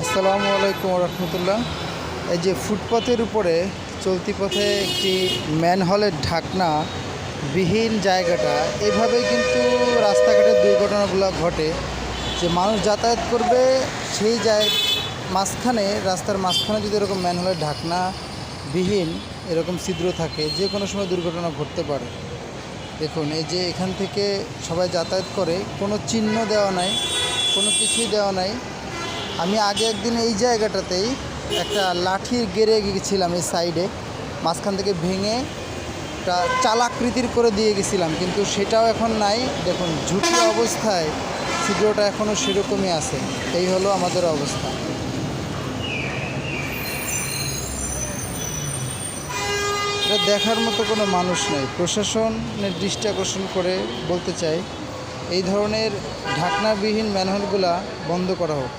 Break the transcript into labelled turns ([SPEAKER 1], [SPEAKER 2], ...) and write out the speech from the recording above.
[SPEAKER 1] আসসালামু আলাইকুম রহমতুল্লাহ। এই যে ফুটপাতের উপরে চলতি পথে একটি ম্যানহোলের ঢাকনা বিহীন জায়গাটা, এভাবেই কিন্তু রাস্তাঘাটের দুর্ঘটনাগুলো ঘটে। যে মানুষ যাতায়াত করবে সেই মাঝখানে, রাস্তার মাঝখানে যদি এরকম ম্যানহোলের ঢাকনা বিহীন এরকম ছিদ্র থাকে, যে কোনো সময় দুর্ঘটনা ঘটতে পারে। দেখুন, এই যে এখান থেকে সবাই যাতায়াত করে, কোনো চিহ্ন দেওয়া নাই, কোনো কিছুই দেওয়া নাই। আমি আগে একদিন এই জায়গাটাতেই একটা লাঠির গেড়ে গিয়েছিলাম, এই সাইডে মাঝখান থেকে ভেঙে একটা চালাকৃতির করে দিয়ে গেছিলাম, কিন্তু সেটাও এখন নাই। দেখুন, ঝুঁকি অবস্থায় ছিদ্রটা এখনও সেরকমই আছে। এই হলো আমাদের অবস্থা। এটা দেখার মতো কোনো মানুষ নেই। প্রশাসনের দৃষ্টি আকর্ষণ করে বলতে চাই, এই ধরনের ঢাকনাবিহীন ম্যানহোলগুলা বন্ধ করা হোক।